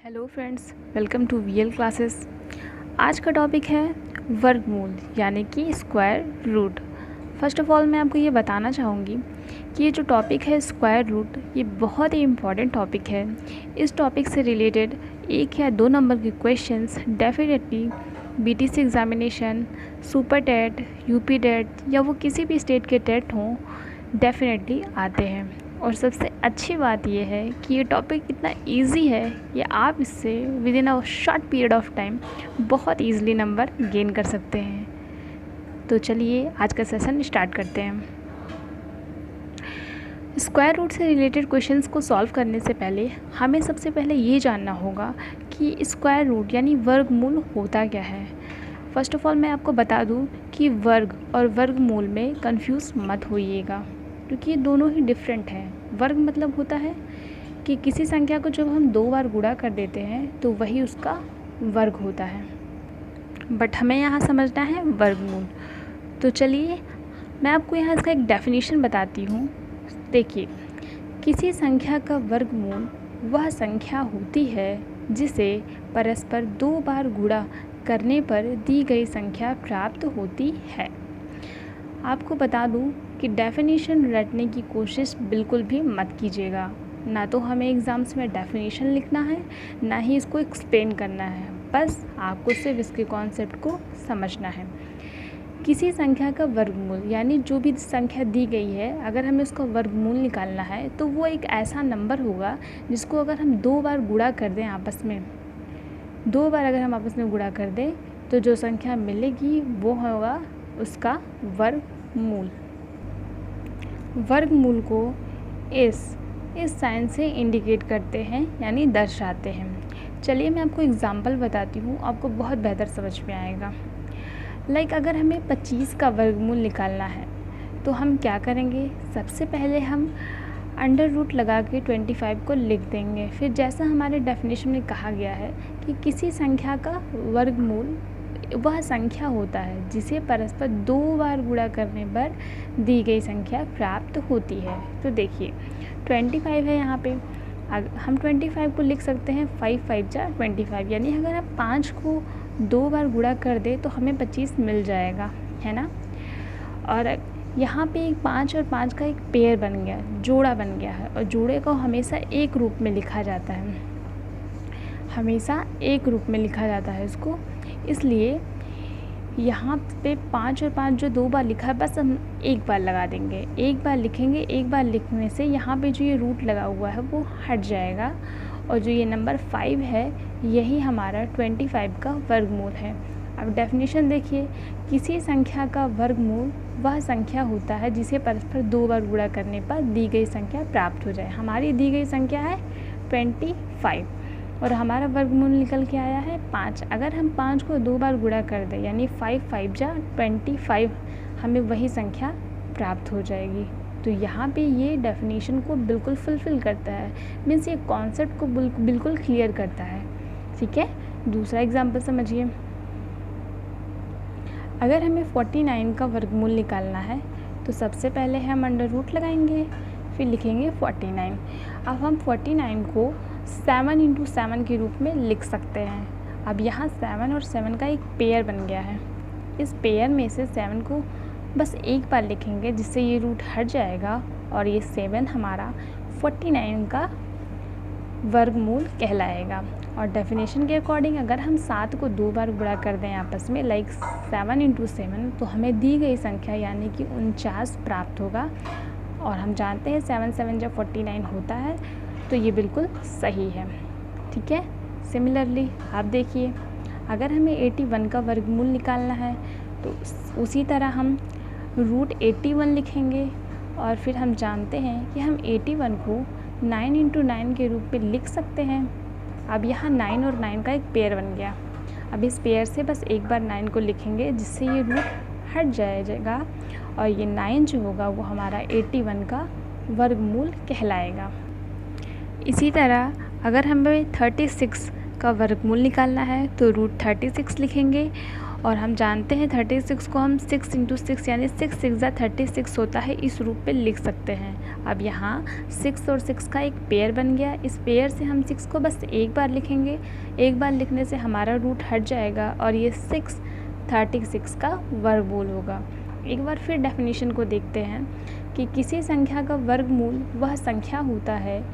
Hello friends, welcome to VL classes. आज का topic है वर्गमूल यानी कि square root. First of all मैं आपको ये बताना चाहूँगी कि ये जो टॉपिक है स्क्वायर रूट, ये बहुत ही इम्पॉर्टेंट टॉपिक है। इस टॉपिक से रिलेटेड 1 या 2 नंबर के questions definitely BTC examination, super TET, UP TET या वो किसी भी स्टेट के टेट हों, डेफिनेटली आते हैं। और सबसे अच्छी बात यह है कि ये टॉपिक इतना इजी है कि आप इससे with in a short period of time बहुत ईजिली नंबर गेन कर सकते हैं। तो चलिए आज का सेशन स्टार्ट करते हैं। स्क्वायर रूट से रिलेटेड क्वेश्चंस को सॉल्व करने से पहले हमें सबसे पहले ये जानना होगा कि स्क्वायर रूट यानी वर्गमूल होता क्या है। फर्स्ट ऑफ ऑल मैं आपको बता दूं कि वर्ग और वर्गमूल में कंफ्यूज मत होइएगा, क्योंकि ये दोनों ही डिफरेंट हैं। वर्ग मतलब होता है कि किसी संख्या को जब हम 2 बार गुणा कर देते हैं तो वही उसका वर्ग होता है, बट हमें यहाँ समझना है वर्गमूल। तो चलिए मैं आपको यहाँ इसका एक डेफिनेशन बताती हूँ। देखिए, किसी संख्या का वर्गमूल वह संख्या होती है जिसे परस्पर 2 बार गुणा करने पर दी गई संख्या प्राप्त होती है। आपको बता दूं कि डेफिनेशन रटने की कोशिश बिल्कुल भी मत कीजिएगा। ना तो हमें एग्ज़ाम्स में डेफिनेशन लिखना है, ना ही इसको एक्सप्लेन करना है। बस आपको सिर्फ इसके कॉन्सेप्ट को समझना है। किसी संख्या का वर्गमूल यानी जो भी संख्या दी गई है, अगर हमें उसका वर्गमूल निकालना है तो वो एक ऐसा नंबर होगा जिसको अगर हम 2 बार गुणा कर दें आपस में, 2 बार अगर हम आपस में गुणा कर दें तो जो संख्या मिलेगी वो होगा उसका वर्गमूल। वर्गमूल को इस साइन से इंडिकेट करते हैं यानी दर्शाते हैं। चलिए मैं आपको एग्जांपल बताती हूँ, आपको बहुत बेहतर समझ में आएगा। लाइक अगर हमें 25 का वर्गमूल निकालना है तो हम क्या करेंगे, सबसे पहले हम अंडर रूट लगा के 25 को लिख देंगे। फिर जैसा हमारे डेफिनेशन में कहा गया है कि किसी संख्या का वर्गमूल वह संख्या होता है जिसे परस्पर 2 बार गुणा करने पर दी गई संख्या प्राप्त होती है। तो देखिए 25 है, यहाँ पे हम 25 को लिख सकते हैं 5 5 जा 25, यानी अगर आप 5 को 2 बार गुणा कर दे तो हमें 25 मिल जाएगा, है ना। और यहाँ पे एक 5 और 5 का एक पेयर बन गया, जोड़ा बन गया है, और जोड़े को हमेशा एक रूप में लिखा जाता है, हमेशा एक रूप में लिखा जाता है इसको। इसलिए यहाँ पे 5 और 5 जो 2 बार लिखा है, बस हम एक बार लगा देंगे, एक बार लिखेंगे। एक बार लिखने से यहाँ पे जो ये रूट लगा हुआ है वो हट जाएगा, और जो ये नंबर 5 है यही हमारा 25 का वर्गमूल है। अब डेफिनेशन देखिए, किसी संख्या का वर्गमूल वह संख्या होता है जिसे परस्पर 2 बार गुणा करने पर दी गई संख्या प्राप्त हो जाए। हमारी दी गई संख्या है 25 और हमारा वर्गमूल निकल के आया है 5। अगर हम 5 को 2 बार गुणा कर दें यानी 5 5 जा 25, हमें वही संख्या प्राप्त हो जाएगी। तो यहाँ पे ये डेफिनेशन को बिल्कुल फुलफ़िल करता है, मीन्स ये कॉन्सेप्ट को बिल्कुल क्लियर करता है। ठीक है, दूसरा एग्जाम्पल समझिए। अगर हमें 49 का वर्गमूल निकालना है तो सबसे पहले हम अंडर रूट लगाएंगे, फिर लिखेंगे 49। अब हम 49 को 7 × 7 के रूप में लिख सकते हैं। अब यहाँ 7 और 7 का एक पेयर बन गया है। इस पेयर में से 7 को बस एक बार लिखेंगे जिससे ये रूट हट जाएगा, और ये 7 हमारा 49 का वर्गमूल कहलाएगा। और डेफिनेशन के अकॉर्डिंग अगर हम 7 को 2 बार गुणा कर दें आपस में, लाइक 7 × 7, तो हमें दी गई संख्या यानी कि 49 प्राप्त होगा। और हम जानते हैं 7 7 जब 49 होता है, तो ये बिल्कुल सही है। ठीक है, सिमिलरली आप देखिए, अगर हमें 81 का वर्गमूल निकालना है तो उसी तरह हम रूट 81 लिखेंगे, और फिर हम जानते हैं कि हम 81 को 9 × 9 के रूप में लिख सकते हैं। अब यहाँ 9 और 9 का एक पेयर बन गया। अब इस पेयर से बस एक बार 9 को लिखेंगे जिससे ये रूट हट जाएगा, और ये 9 जो होगा वो हमारा 81 का वर्गमूल कहलाएगा। इसी तरह अगर हमें 36 का वर्गमूल निकालना है तो रूट 36 लिखेंगे, और हम जानते हैं 36 को हम 6 इंटू 6 यानी 6 6 36 होता है, इस रूप पे लिख सकते हैं। अब यहाँ 6 और 6 का एक पेयर बन गया। इस पेयर से हम 6 को बस एक बार लिखेंगे, एक बार लिखने से हमारा रूट हट जाएगा और ये 6 36 का वर्गमूल होगा। एक बार फिर डेफिनेशन को देखते हैं कि किसी संख्या का वर्गमूल वह संख्या होता है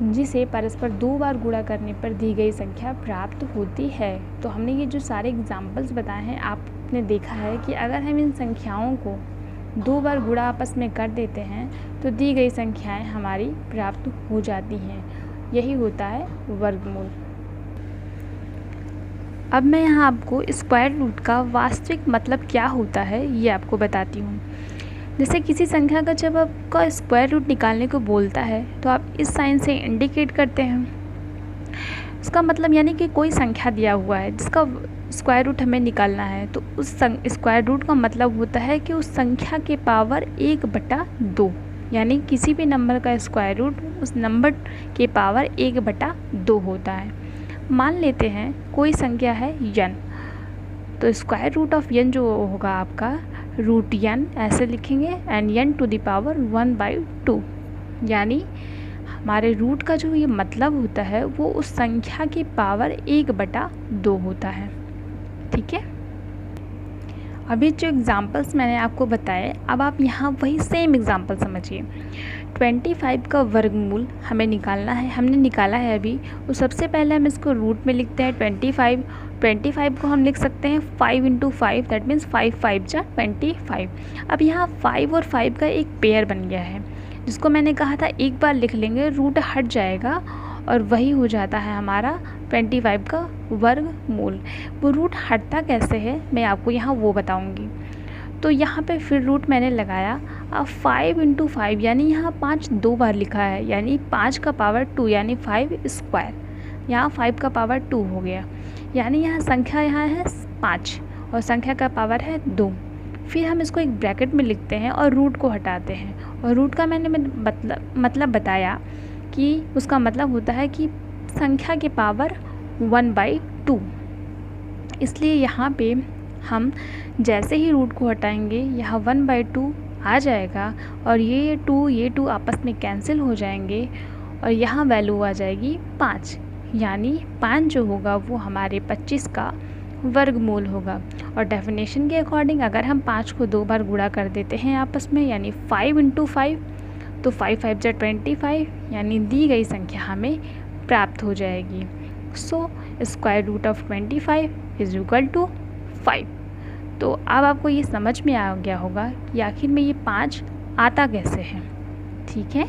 जिसे परस्पर 2 बार गुणा करने पर दी गई संख्या प्राप्त होती है। तो हमने ये जो सारे एग्जाम्पल्स बताए हैं, आपने देखा है कि अगर हम इन संख्याओं को 2 बार गुणा आपस में कर देते हैं तो दी गई संख्याएं हमारी प्राप्त हो जाती हैं। यही होता है वर्गमूल। अब मैं यहाँ आपको स्क्वायर रूट का वास्तविक मतलब क्या होता है ये आपको बताती हूँ। जैसे किसी संख्या का जब आपका स्क्वायर रूट निकालने को बोलता है तो आप इस साइन से इंडिकेट करते हैं। उसका मतलब यानी कि कोई संख्या दिया हुआ है जिसका स्क्वायर रूट हमें निकालना है, तो उस स्क्वायर रूट का मतलब होता है कि उस संख्या के पावर 1/2, यानी किसी भी नंबर का स्क्वायर रूट उस नंबर के पावर 1/2 होता है। मान लेते हैं कोई संख्या है n, तो स्क्वायर रूट ऑफ n जो होगा आपका रूट n ऐसे लिखेंगे and n to the power 1/2, यानी हमारे रूट का जो ये मतलब होता है वो उस संख्या की पावर 1/2 होता है। ठीक है, अभी जो एग्जांपल्स मैंने आपको बताए, अब आप यहाँ वही सेम एग्जांपल समझिए। 25 का वर्गमूल हमें निकालना है, हमने निकाला है अभी। तो सबसे पहले हम इसको रूट में लिखते हैं 25 को हम लिख सकते हैं 5 इंटू 5, दैट मीन्स 5 5 जा 25। अब यहाँ 5 और 5 का एक पेयर बन गया है, जिसको मैंने कहा था एक बार लिख लेंगे रूट हट जाएगा और वही हो जाता है हमारा 25 का वर्गमूल। वो रूट हटता कैसे है मैं आपको यहाँ वो बताऊँगी। तो यहाँ पे फिर रूट मैंने लगाया। अब 5 इंटू 5 यानी यहाँ 5 2 बार लिखा है, यानी 5 का पावर 2 यानी 5 स्क्वायर, यहाँ 5 का पावर 2 हो गया, यानी यहाँ संख्या यहाँ है 5 और संख्या का पावर है 2। फिर हम इसको एक ब्रैकेट में लिखते हैं और रूट को हटाते हैं। और रूट का मैंने मतलब बताया कि उसका मतलब होता है कि संख्या के पावर 1/2। इसलिए यहाँ पे हम जैसे ही रूट को हटाएंगे यहाँ 1/2 आ जाएगा और ये 2 आपस में कैंसिल हो जाएंगे और यहाँ वैल्यू आ जाएगी 5, यानी 5 जो होगा वो हमारे 25 का वर्गमूल होगा। और डेफिनेशन के अकॉर्डिंग अगर हम 5 को 2 बार गुणा कर देते हैं आपस में, यानी 5 इंटू 5, तो 5 5 जा 25, यानी दी गई संख्या हमें प्राप्त हो जाएगी। So square root of 25 is equal to 5। तो अब आपको ये समझ में आ गया होगा कि आखिर में ये 5 आता कैसे है। ठीक है,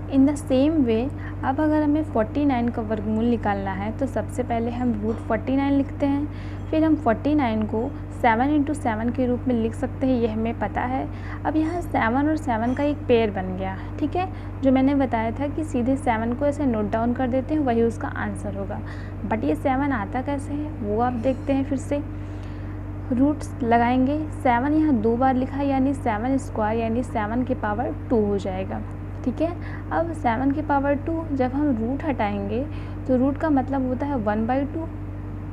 इन द सेम वे अब अगर हमें 49 का वर्गमूल निकालना है तो सबसे पहले हम रूट 49 लिखते हैं, फिर हम 49 को 7 इंटू 7 के रूप में लिख सकते हैं, ये हमें पता है। अब यहाँ 7 और 7 का एक पेयर बन गया, ठीक है, जो मैंने बताया था कि सीधे 7 को ऐसे नोट डाउन कर देते हैं, वही उसका आंसर होगा। बट ये 7 आता कैसे है वो आप देखते हैं। फिर से रूट्स लगाएंगे, 7 यहाँ 2 बार लिखा है, यानी 7 स्क्वायर यानी 7 के पावर 2 हो जाएगा। ठीक है, अब 7 के पावर 2 जब हम रूट हटाएंगे तो रूट का मतलब होता है 1/2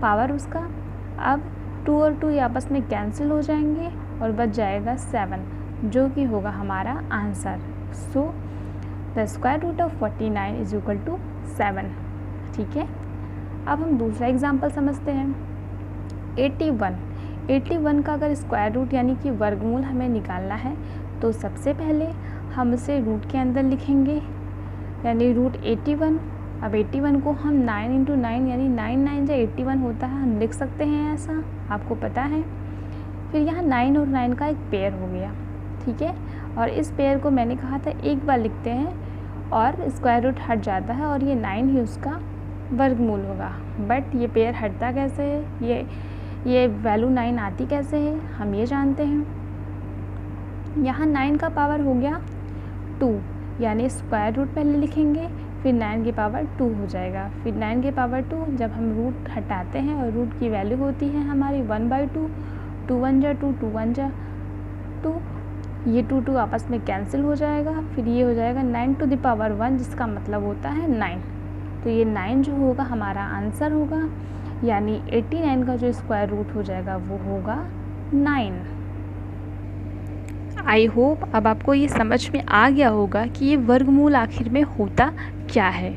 पावर उसका। अब 2 और 2 आपस में कैंसिल हो जाएंगे और बच जाएगा 7, जो कि होगा हमारा answer. So the square root of 49 is equal to 7। ठीक है, अब हम दूसरा एग्जाम्पल समझते हैं। 81 का अगर स्क्वायर रूट यानी कि वर्गमूल हमें निकालना है तो सबसे पहले हम इसे रूट के अंदर लिखेंगे, यानी रूट 81। अब 81 को हम 9 इंटू 9 यानी 9 9 जा 81 होता है, हम लिख सकते हैं ऐसा, आपको पता है। फिर यहाँ 9 और 9 का एक पेयर हो गया, ठीक है, और इस पेयर को मैंने कहा था एक बार लिखते हैं और स्क्वायर रूट हट जाता है और ये 9 ही उसका वर्गमूल होगा। बट ये पेयर हटता कैसे है, ये वैल्यू 9 आती कैसे है, हम ये जानते हैं। यहाँ 9 का पावर हो गया 2, यानी स्क्वायर रूट पहले लिखेंगे, फिर 9 की पावर 2 हो जाएगा। फिर 9 की पावर 2 जब हम रूट हटाते हैं और रूट की वैल्यू होती है हमारी 1/2, 2 1 जा 2, 2 1 जा 2, ये 2 2 आपस में कैंसिल हो जाएगा। फिर ये हो जाएगा 9 टू द पावर 1, जिसका मतलब होता है 9। तो ये 9 जो होगा हमारा आंसर होगा। यानी 89 का जो स्क्वायर रूट हो जाएगा वो होगा 9। आई होप अब आपको ये समझ में आ गया होगा कि ये वर्गमूल आखिर में होता क्या है।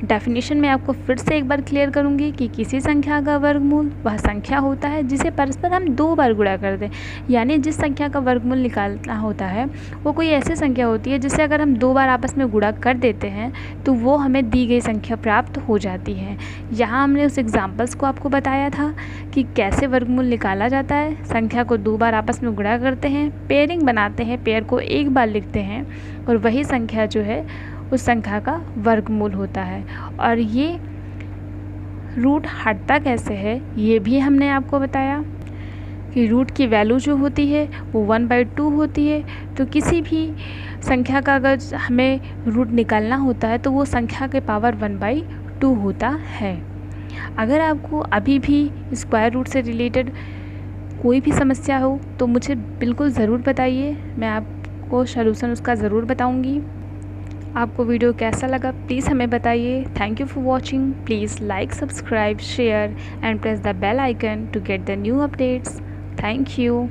डेफिनेशन में आपको फिर से एक बार क्लियर करूँगी कि किसी संख्या का वर्गमूल वह संख्या होता है जिसे परस्पर हम 2 बार गुणा कर दें। यानी जिस संख्या का वर्गमूल निकालना होता है वो कोई ऐसी संख्या होती है जिसे अगर हम 2 बार आपस में गुणा कर देते हैं तो वो हमें दी गई संख्या प्राप्त हो जाती है। यहाँ हमने उस एग्जाम्पल्स को आपको बताया था कि कैसे वर्गमूल निकाला जाता है। संख्या को 2 बार आपस में गुणा करते हैं, पेयरिंग बनाते हैं, पेयर को एक बार लिखते हैं और वही संख्या जो है उस संख्या का वर्गमूल होता है। और ये रूट हटता कैसे है ये भी हमने आपको बताया कि रूट की वैल्यू जो होती है वो 1/2 होती है। तो किसी भी संख्या का अगर हमें रूट निकालना होता है तो वो संख्या के पावर 1/2 होता है। अगर आपको अभी भी स्क्वायर रूट से रिलेटेड कोई भी समस्या हो तो मुझे बिल्कुल ज़रूर बताइए, मैं आपको सलूशन उसका ज़रूर बताऊंगी। आपको वीडियो कैसा लगा प्लीज़ हमें बताइए। Thank you for watching. Please like, subscribe, share and press the bell icon to get the new updates. Thank you.